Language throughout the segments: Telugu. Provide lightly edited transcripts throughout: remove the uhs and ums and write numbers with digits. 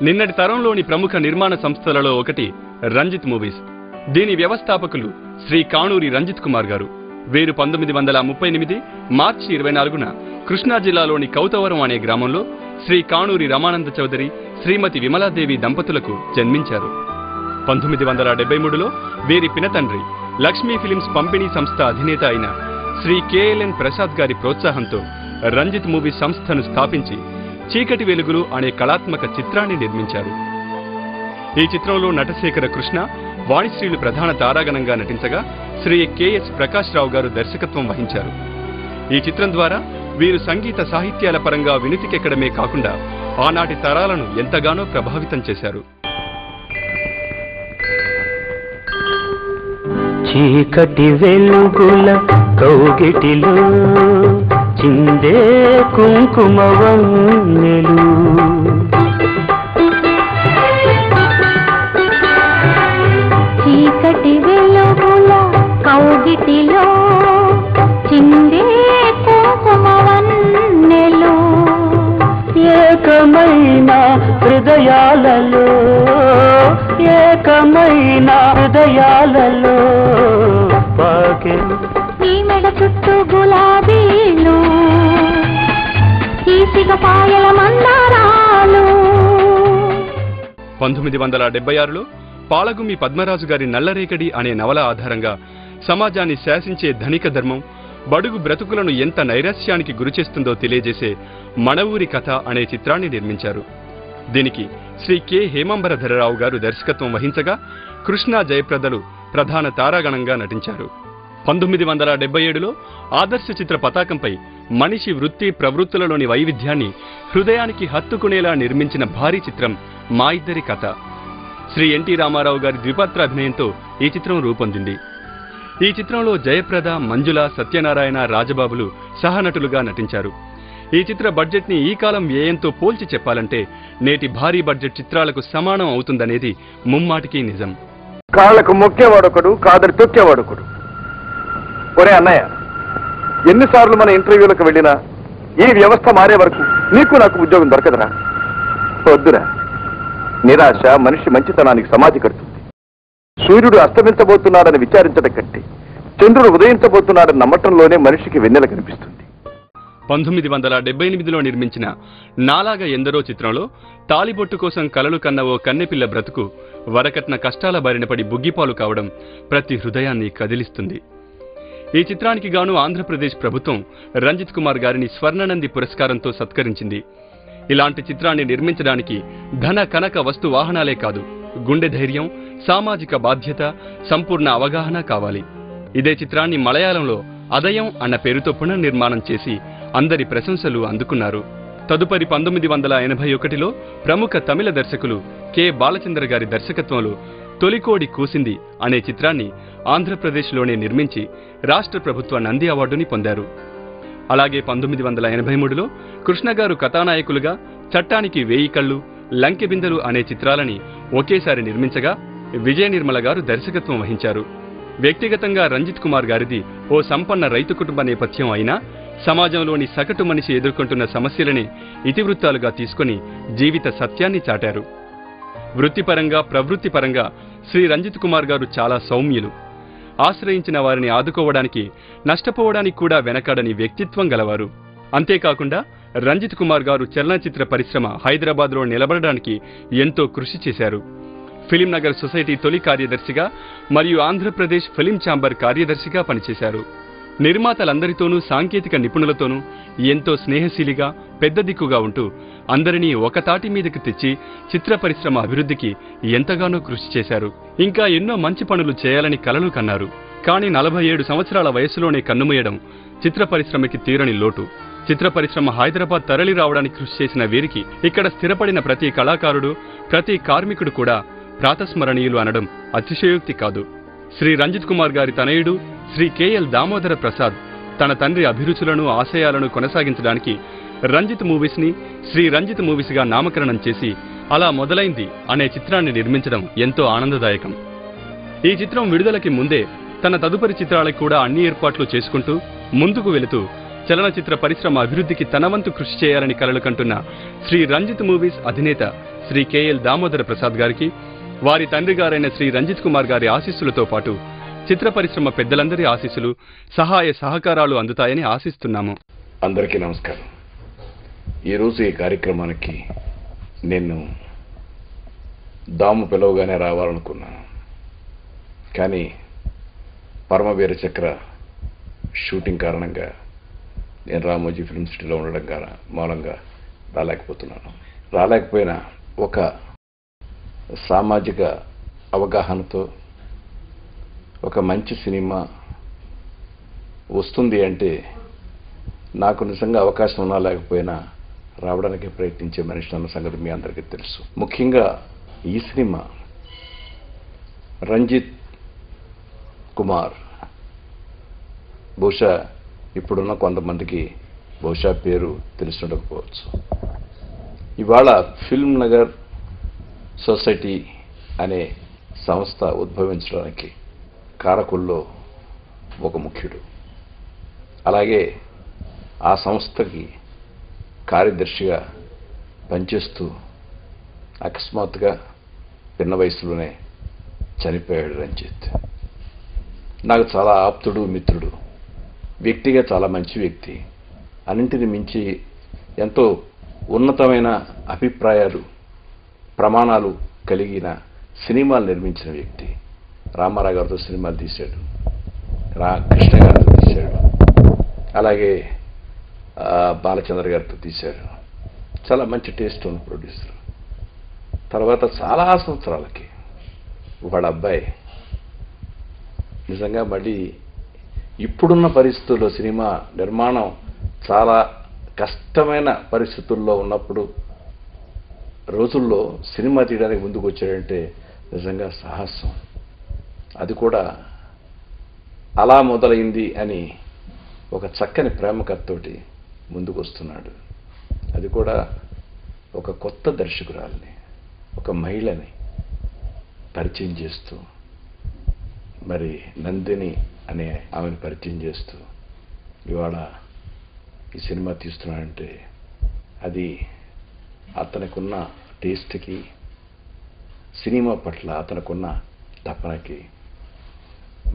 నిన్నటి తరంలోని ప్రముఖ నిర్మాణ సంస్థలలో ఒకటి రంజిత్ మూవీస్. దీని వ్యవస్థాపకులు శ్రీ కాణూరి రంజిత్ కుమార్ గారు. వీరు 1938 మార్చి 24న కృష్ణా జిల్లాలోని కౌతవరం అనే గ్రామంలో శ్రీ కాణూరి రమానంద చౌదరి, శ్రీమతి విమలాదేవి దంపతులకు జన్మించారు. 1973లో వీరి పినతండ్రి లక్ష్మీ ఫిలిమ్స్ పంపిణీ సంస్థ అధినేత అయిన శ్రీ కేఎల్ఎన్ ప్రసాద్ గారి ప్రోత్సాహంతో రంజిత్ మూవీస్ సంస్థను స్థాపించి చీకటి వెలుగులు అనే కళాత్మక చిత్రాన్ని నిర్మించారు. ఈ చిత్రంలో నటశేఖర కృష్ణ, వాణిశ్రీలు ప్రధాన తారాగణంగా నటించగా శ్రీ కెఎస్ ప్రకాష్ రావు గారు దర్శకత్వం వహించారు. ఈ చిత్రం ద్వారా వీరు సంగీత సాహిత్యాల పరంగా వినుతికెక్కడమే కాకుండా ఆనాటి తరాలను ఎంతగానో ప్రభావితం చేశారు. చీకటి వెలుగుల కౌగిటిలో చిందే కుంకుమవన్నెలు, చీకటి వెలుగుల కౌగిటిలో చిందే కుంకుమవన్నెలు, ఏకమైన హృదయాలలో పాకెలు ఈ మెడ చుట్టూ గులాబీలు, ఈ సిగపాయల మందారాలు. 1976లో పాలగుమి పద్మరాజు గారి నల్లరేకడి అనే నవల ఆధారంగా సమాజాన్ని శాసించే ధనిక ధర్మం బడుగు బ్రతుకులను ఎంత నైరాశ్యానికి గురిచేస్తుందో తెలియజేసే మన ఊరి కథ అనే చిత్రాన్ని నిర్మించారు. దీనికి శ్రీ కె హేమంబరధరరావు గారు దర్శకత్వం వహించగా కృష్ణా జయప్రదలు ప్రధాన తారాగణంగా నటించారు. 1977లో ఆదర్శ చిత్ర పతాకంపై మనిషి వృత్తి ప్రవృత్తులలోని వైవిధ్యాన్ని హృదయానికి హత్తుకునేలా నిర్మించిన భారీ చిత్రం మా ఇద్దరి కథ. శ్రీ ఎన్టీ రామారావు గారి ద్విపాత్ర అభినయంతో ఈ చిత్రం రూపొందింది. ఈ చిత్రంలో జయప్రద, మంజుల, సత్యనారాయణ, రాజబాబులు సహనటులుగా నటించారు. ఈ చిత్ర బడ్జెట్ ని ఈ కాలం వ్యయంతో పోల్చి చెప్పాలంటే నేటి భారీ బడ్జెట్ చిత్రాలకు సమానం అవుతుందనేది ముమ్మాటికి నిజం. కాళ్లకు మొక్కేవాడొకడు, కాదరి తొక్కేవాడొకడు. ఒరే అన్నయ్య, ఎన్నిసార్లు మన ఇంటర్వ్యూలకు వెళ్ళినా ఈ వ్యవస్థ మారే వరకు నీకు నాకు ఉద్యోగం దొరకదురా. వద్దురా. నిరాశ మనిషి మంచితనానికి సమాధి కడుతుంది. సూర్యుడు అస్తమించబోతున్నాడని విచారించడం కంటే చంద్రుడు ఉదయించబోతున్నాడని నమ్మటంలోనే మనిషికి వెన్నెల కనిపిస్తుంది. 1978లో నిర్మించిన నాలాగా ఎందరో చిత్రంలో తాలిబొట్టు కోసం కలలు కన్న ఓ కన్నెపిల్ల బ్రతుకు వరకట్న కష్టాల బారినపడి బుగ్గిపాలు కావడం ప్రతి హృదయాన్ని కదిలిస్తుంది. ఈ చిత్రానికి గాను ఆంధ్రప్రదేశ్ ప్రభుత్వం రంజిత్ కుమార్ గారిని స్వర్ణనంది పురస్కారంతో సత్కరించింది. ఇలాంటి చిత్రాన్ని నిర్మించడానికి ధన కనక వస్తు వాహనాలే కాదు, గుండె ధైర్యం, సామాజిక బాధ్యత, సంపూర్ణ అవగాహన కావాలి. ఇదే చిత్రాన్ని మలయాళంలో అదయం అన్న పేరుతో పునర్నిర్మాణం చేసి అందరి ప్రశంసలు అందుకున్నారు. తదుపరి 1981లో ప్రముఖ తమిళ దర్శకులు కె బాలచంద్ర గారి దర్శకత్వంలో తొలికోడి కూసింది అనే చిత్రాన్ని ఆంధ్రప్రదేశ్లోనే నిర్మించి రాష్ట్ర ప్రభుత్వ నంది అవార్డుని పొందారు. అలాగే 1983లో కృష్ణగారు కథానాయకులుగా చట్టానికి 1000 కళ్ళు, లంకెబిందెలు అనే చిత్రాలని ఒకేసారి నిర్మించగా విజయ నిర్మల గారు దర్శకత్వం వహించారు. వ్యక్తిగతంగా రంజిత్ కుమార్ గారిది ఓ సంపన్న రైతు కుటుంబ నేపథ్యం అయినా సమాజంలోని సగటు మనిషి ఎదుర్కొంటున్న సమస్యలని ఇతివృత్తాలుగా తీసుకుని జీవిత సత్యాన్ని చాటారు. వృత్తిపరంగా, ప్రవృత్తిపరంగా శ్రీ రంజిత్ కుమార్ గారు చాలా సౌమ్యులు. ఆశ్రయించిన వారిని ఆదుకోవడానికి, నష్టపోవడానికి కూడా వెనకాడని వ్యక్తిత్వం గలవారు. అంతేకాకుండా రంజిత్ కుమార్ గారు చలనచిత్ర పరిశ్రమ హైదరాబాద్లో నిలబడడానికి ఎంతో కృషి చేశారు. ఫిలిం నగర్ సొసైటీ తొలి కార్యదర్శిగా మరియు ఆంధ్రప్రదేశ్ ఫిలిం ఛాంబర్ కార్యదర్శిగా పనిచేశారు. నిర్మాతలందరితోనూ, సాంకేతిక నిపుణులతోనూ ఎంతో స్నేహశీలిగా, పెద్ద దిక్కుగా ఉంటూ అందరినీ ఒకతాటి మీదకి తెచ్చి చిత్ర పరిశ్రమ అభివృద్ధికి ఎంతగానో కృషి చేశారు. ఇంకా ఎన్నో మంచి పనులు చేయాలని కలలు కన్నారు. కానీ 47 సంవత్సరాల వయసులోనే కన్నుమూయడం చిత్ర పరిశ్రమకి తీరని లోటు. చిత్ర పరిశ్రమ హైదరాబాద్ తరలి రావడానికి కృషి చేసిన వీరికి ఇక్కడ స్థిరపడిన ప్రతి కళాకారుడు, ప్రతి కార్మికుడు కూడా ప్రాతస్మరణీయులు అనడం అతిశయోక్తి కాదు. శ్రీ రంజిత్ కుమార్ గారి తనయుడు శ్రీ కెఎల్ దామోదర ప్రసాద్ తన తండ్రి అభిరుచులను, ఆశయాలను కొనసాగించడానికి రంజిత్ మూవీస్ ని శ్రీ రంజిత్ మూవీస్ గా నామకరణం చేసి అలా మొదలైంది అనే చిత్రాన్ని నిర్మించడం ఎంతో ఆనందదాయకం. ఈ చిత్రం విడుదలకి ముందే తన తదుపరి చిత్రాలకు కూడా అన్ని ఏర్పాట్లు చేసుకుంటూ ముందుకు వెళుతూ చలనచిత్ర పరిశ్రమ అభివృద్ధికి తన వంతు కృషి చేయాలని కలలు కంటున్న శ్రీ రంజిత్ మూవీస్ అధినేత శ్రీ కెఎల్ దామోదర ప్రసాద్ గారికి వారి తండ్రి గారైన శ్రీ రంజిత్ కుమార్ గారి ఆశీస్సులతో పాటు చిత్ర పరిశ్రమ పెద్దలందరి ఆశీస్సులు సహాయ సహకారాలు అందుతాయని ఆశిస్తున్నాము. అందరికీ నమస్కారం. ఈరోజు ఈ కార్యక్రమానికి నేను దాము పిలవగానే రావాలనుకున్నాను. కానీ పరమవీర చక్ర షూటింగ్ కారణంగా నేను రామోజీ ఫిల్మ్ సిటీలో ఉండడం మూలంగా రాలేకపోయినా ఒక సామాజిక అవగాహనతో ఒక మంచి సినిమా వస్తుంది అంటే నాకు నిజంగా అవకాశం ఉన్నా లేకపోయినా రావడానికి ప్రయత్నించే మనిషి అన్న సంగతి మీ అందరికీ తెలుసు. ముఖ్యంగా ఈ సినిమా రంజిత్ కుమార్ బహుశా ఇప్పుడున్న కొంతమందికి బహుశా పేరు తెలిసి ఉండకపోవచ్చు. ఇవాళ ఫిల్మ్ నగర్ సొసైటీ అనే సంస్థ ఉద్భవించడానికి కారకుల్లో ఒక ముఖ్యుడు. అలాగే ఆ సంస్థకి కార్యదర్శిగా పనిచేస్తూ అకస్మాత్తుగా చిన్న వయసులోనే చనిపోయాడు రంజిత్. నాకు చాలా ఆప్తుడు, మిత్రుడు, వ్యక్తిగా చాలా మంచి వ్యక్తి, అన్నింటిని మించి ఎంతో ఉన్నతమైన అభిప్రాయాలు, ప్రమాణాలు కలిగిన సినిమాలు నిర్మించిన వ్యక్తి. రామారావు గారితో సినిమాలు తీశాడు, కృష్ణ గారితో తీశాడు, అలాగే బాలచంద్ర గారితో తీశాడు. చాలా మంచి టేస్ట్ ఉన్న ప్రొడ్యూసర్. తర్వాత చాలా సంవత్సరాలకి వాళ్ళ అబ్బాయి నిజంగా మళ్ళీ ఇప్పుడున్న పరిస్థితుల్లో సినిమా నిర్మాణం చాలా కష్టమైన పరిస్థితుల్లో ఉన్నప్పుడు రోజుల్లో సినిమా తీయడానికి ముందుకు వచ్చాడంటే నిజంగా సాహసం. అది కూడా అలా మొదలైంది అని ఒక చక్కని ప్రేమకథతోటి ముందుకు వస్తున్నాడు. అది కూడా ఒక కొత్త దర్శకురాలిని, ఒక మహిళని పరిచయం చేస్తూ, మరి నందిని అనే ఆమెను పరిచయం చేస్తూ ఇవాళ ఈ సినిమా తీస్తున్నాడంటే అది అతనికున్న టేస్ట్కి, సినిమా పట్ల అతనికున్న తపనకి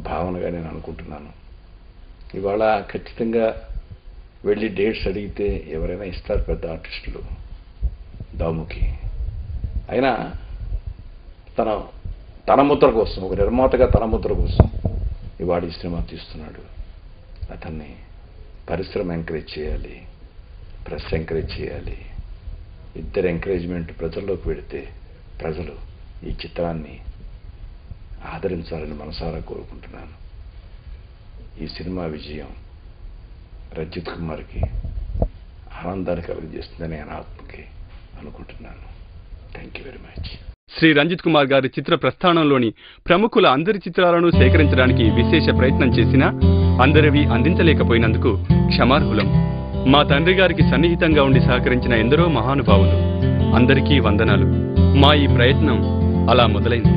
భావనగా నేను అనుకుంటున్నాను. ఇవాళ ఖచ్చితంగా వెళ్ళి డేట్స్ అడిగితే ఎవరైనా ఇస్తారు పెద్ద ఆర్టిస్టులు దాముకి. అయినా తన ముద్ర కోసం, ఒక నిర్మాతగా తన ముద్ర కోసం ఇవాళ ఈ సినిమా తీస్తున్నాడు. అతన్ని పరిశ్రమ ఎంకరేజ్ చేయాలి, ప్రెస్ ఎంకరేజ్ చేయాలి. ఇద్దరు ఎంకరేజ్మెంట్ ప్రజల్లోకి పెడితే ప్రజలు ఈ చిత్రాన్ని ఆదరించాలని మనసారా కోరుకుంటున్నాను. ఈ సినిమా విజయం రంజిత్ కుమార్కి ఆనందాన్ని కలుగజేస్తుందని నేను ఆత్మకి అనుకుంటున్నాను. Thank you very much. Shri Ranjith Kumar గారి చిత్ర ప్రస్థానంలోని ప్రముఖుల అందరి చిత్రాలను సేకరించడానికి విశేష ప్రయత్నం చేసినా అందరివి అందించలేకపోయినందుకు క్షమార్హులం. మా తండ్రి గారికి సన్నిహితంగా ఉండి సహకరించిన ఎందరో మహానుభావులు అందరికీ వందనాలు. మా ఈ ప్రయత్నం అలా మొదలైంది.